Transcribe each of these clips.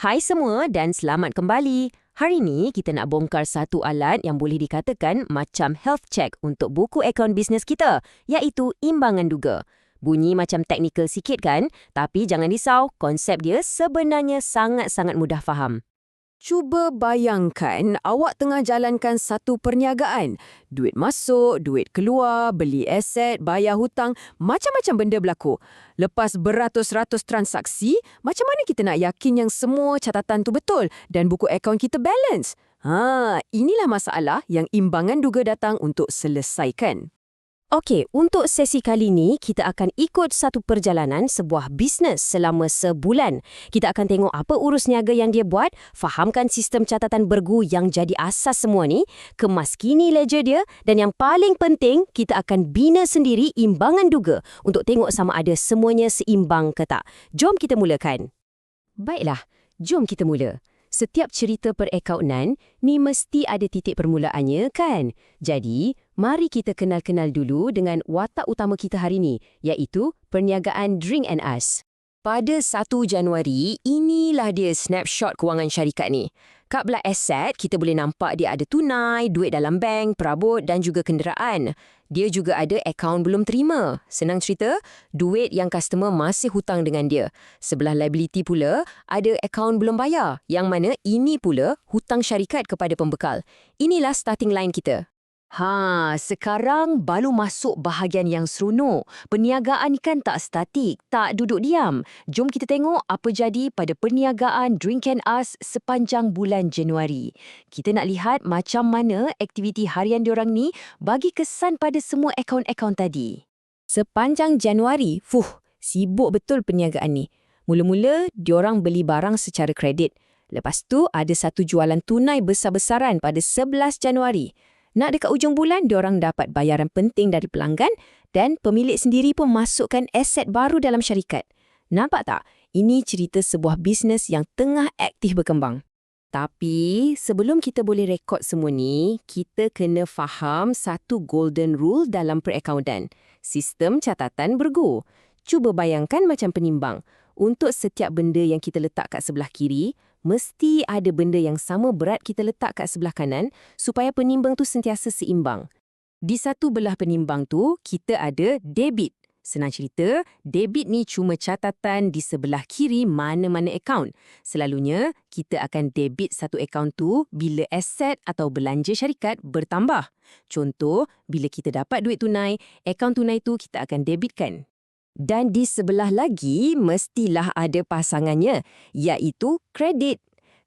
Hai semua dan selamat kembali. Hari ini kita nak bongkar satu alat yang boleh dikatakan macam health check untuk buku akaun bisnes kita, iaitu imbangan duga. Bunyi macam teknikal sikit kan? Tapi jangan risau, konsep dia sebenarnya sangat-sangat mudah faham. Cuba bayangkan awak tengah jalankan satu perniagaan. Duit masuk, duit keluar, beli aset, bayar hutang, macam-macam benda berlaku. Lepas beratus-ratus transaksi, macam mana kita nak yakin yang semua catatan tu betul dan buku akaun kita balance? Inilah masalah yang imbangan duga datang untuk selesaikan. Okey, untuk sesi kali ini, kita akan ikut satu perjalanan sebuah bisnes selama sebulan. Kita akan tengok apa urus niaga yang dia buat, fahamkan sistem catatan bergu yang jadi asas semua ni, kemaskini ledger dia, dan yang paling penting, kita akan bina sendiri imbangan duga untuk tengok sama ada semuanya seimbang ke tak. Jom kita mulakan. Baiklah, jom kita mula. Setiap cerita perakaunan ni mesti ada titik permulaannya kan? Jadi, mari kita kenal-kenal dulu dengan watak utama kita hari ni, iaitu perniagaan Drink and Us. Pada 1 Januari, inilah dia snapshot kewangan syarikat ni. Kat belah aset, kita boleh nampak dia ada tunai, duit dalam bank, perabot dan juga kenderaan. Dia juga ada akaun belum terima. Senang cerita, duit yang customer masih hutang dengan dia. Sebelah liability pula, ada akaun belum bayar, yang mana ini pula hutang syarikat kepada pembekal. Inilah starting line kita. Sekarang baru masuk bahagian yang seronok. Perniagaan kan tak statik, tak duduk diam. Jom kita tengok apa jadi pada perniagaan Drink and Us sepanjang bulan Januari. Kita nak lihat macam mana aktiviti harian diorang ni bagi kesan pada semua akaun-akaun tadi. Sepanjang Januari, sibuk betul perniagaan ni. Mula-mula, diorang beli barang secara kredit. Lepas tu, ada satu jualan tunai besar-besaran pada 11 Januari. Nak dekat ujung bulan, diorang dapat bayaran penting dari pelanggan dan pemilik sendiri pun masukkan aset baru dalam syarikat. Nampak tak? Ini cerita sebuah bisnes yang tengah aktif berkembang. Tapi sebelum kita boleh rekod semua ni, kita kena faham satu golden rule dalam perakaunan. Sistem catatan bergu. Cuba bayangkan macam penimbang. Untuk setiap benda yang kita letak kat sebelah kiri, mesti ada benda yang sama berat kita letak kat sebelah kanan supaya penimbang tu sentiasa seimbang. Di satu belah penimbang tu, kita ada debit. Senang cerita, debit ni cuma catatan di sebelah kiri mana-mana akaun. Selalunya, kita akan debit satu akaun tu bila aset atau belanja syarikat bertambah. Contoh, bila kita dapat duit tunai, akaun tunai tu kita akan debitkan. Dan di sebelah lagi, mestilah ada pasangannya, iaitu kredit.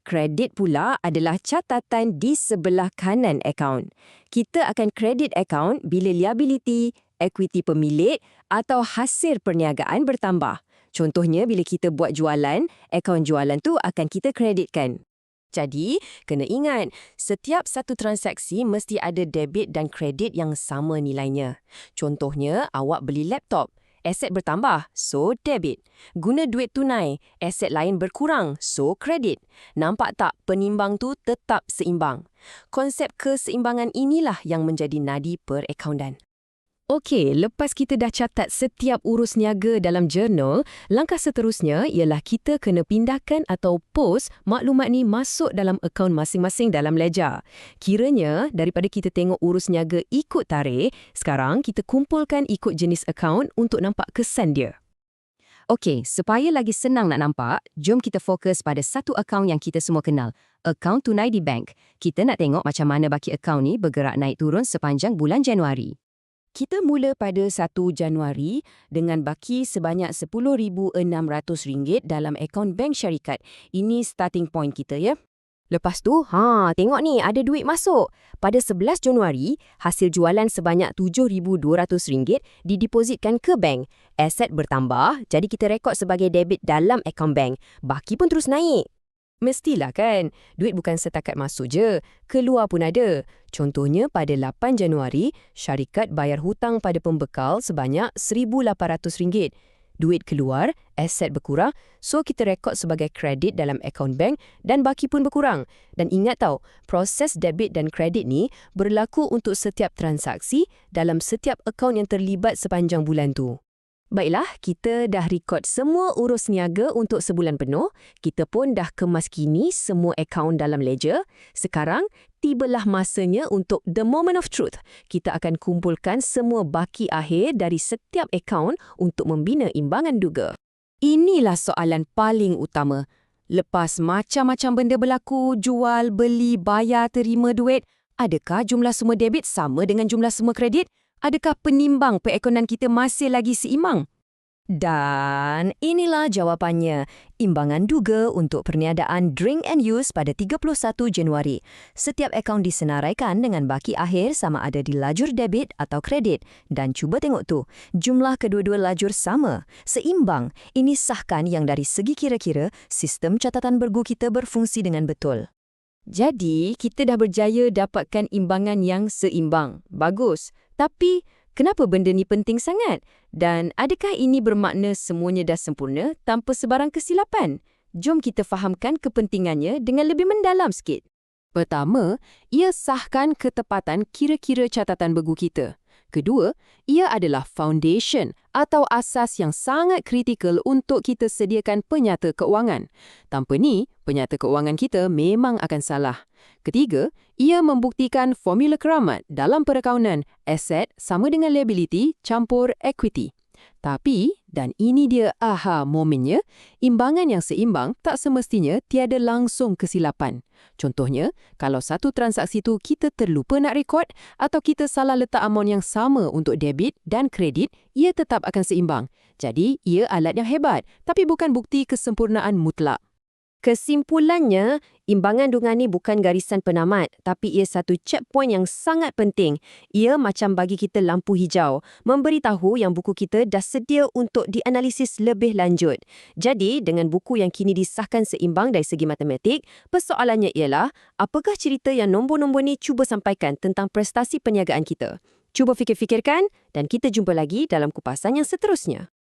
Kredit pula adalah catatan di sebelah kanan akaun. Kita akan kredit akaun bila liability, equity pemilik atau hasil perniagaan bertambah. Contohnya, bila kita buat jualan, akaun jualan tu akan kita kreditkan. Jadi, kena ingat, setiap satu transaksi mesti ada debit dan kredit yang sama nilainya. Contohnya, awak beli laptop. Aset bertambah, so debit. Guna duit tunai, aset lain berkurang, so kredit. Nampak tak penimbang tu tetap seimbang? Konsep keseimbangan inilah yang menjadi nadi perakaunan. Okey, lepas kita dah catat setiap urus niaga dalam jurnal, langkah seterusnya ialah kita kena pindahkan atau post maklumat ni masuk dalam akaun masing-masing dalam ledger. Kiranya, daripada kita tengok urus niaga ikut tarikh, sekarang kita kumpulkan ikut jenis akaun untuk nampak kesan dia. Okey, supaya lagi senang nak nampak, jom kita fokus pada satu akaun yang kita semua kenal, akaun tunai di bank. Kita nak tengok macam mana baki akaun ni bergerak naik turun sepanjang bulan Januari. Kita mula pada 1 Januari dengan baki sebanyak RM10,600 dalam akaun bank syarikat. Ini starting point kita ya. Lepas tu, tengok ni ada duit masuk. Pada 11 Januari, hasil jualan sebanyak RM7,200 didepositkan ke bank. Aset bertambah, jadi kita rekod sebagai debit dalam akaun bank. Baki pun terus naik. Mestilah kan, duit bukan setakat masuk je, keluar pun ada. Contohnya pada 8 Januari, syarikat bayar hutang pada pembekal sebanyak RM1,800. Duit keluar, aset berkurang, so kita rekod sebagai kredit dalam akaun bank dan baki pun berkurang. Dan ingat tau, proses debit dan kredit ni berlaku untuk setiap transaksi dalam setiap akaun yang terlibat sepanjang bulan tu. Baiklah, kita dah rekod semua urus niaga untuk sebulan penuh. Kita pun dah kemaskini semua akaun dalam ledger. Sekarang, tibalah masanya untuk the moment of truth. Kita akan kumpulkan semua baki akhir dari setiap akaun untuk membina imbangan duga. Inilah soalan paling utama. Lepas macam-macam benda berlaku, jual, beli, bayar, terima duit, adakah jumlah semua debit sama dengan jumlah semua kredit? Adakah penimbang perekonomian kita masih lagi seimbang? Dan inilah jawapannya. Imbangan duga untuk perniagaan Drink and Use pada 31 Januari. Setiap akaun disenaraikan dengan baki akhir sama ada di lajur debit atau kredit. Dan cuba tengok tu, jumlah kedua-dua lajur sama, seimbang. Ini sahkan yang dari segi kira-kira, sistem catatan bergu kita berfungsi dengan betul. Jadi, kita dah berjaya dapatkan imbangan yang seimbang. Bagus. Tapi, kenapa benda ni penting sangat? Dan adakah ini bermakna semuanya dah sempurna tanpa sebarang kesilapan? Jom kita fahamkan kepentingannya dengan lebih mendalam sikit. Pertama, ia sahkan ketepatan kira-kira catatan bergu kita. Kedua, ia adalah foundation atau asas yang sangat kritikal untuk kita sediakan penyata keuangan. Tanpa ni, penyata keuangan kita memang akan salah. Ketiga, ia membuktikan formula keramat dalam perakaunan aset sama dengan liability campur equity. Tapi, dan ini dia aha momennya, imbangan yang seimbang tak semestinya tiada langsung kesilapan. Contohnya, kalau satu transaksi tu kita terlupa nak rekod atau kita salah letak amount yang sama untuk debit dan kredit, ia tetap akan seimbang. Jadi, ia alat yang hebat, tapi bukan bukti kesempurnaan mutlak. Kesimpulannya, imbangan duga ni bukan garisan penamat, tapi ia satu checkpoint yang sangat penting. Ia macam bagi kita lampu hijau, memberitahu yang buku kita dah sedia untuk dianalisis lebih lanjut. Jadi, dengan buku yang kini disahkan seimbang dari segi matematik, persoalannya ialah, apakah cerita yang nombor-nombor ni cuba sampaikan tentang prestasi perniagaan kita? Cuba fikir-fikirkan dan kita jumpa lagi dalam kupasan yang seterusnya.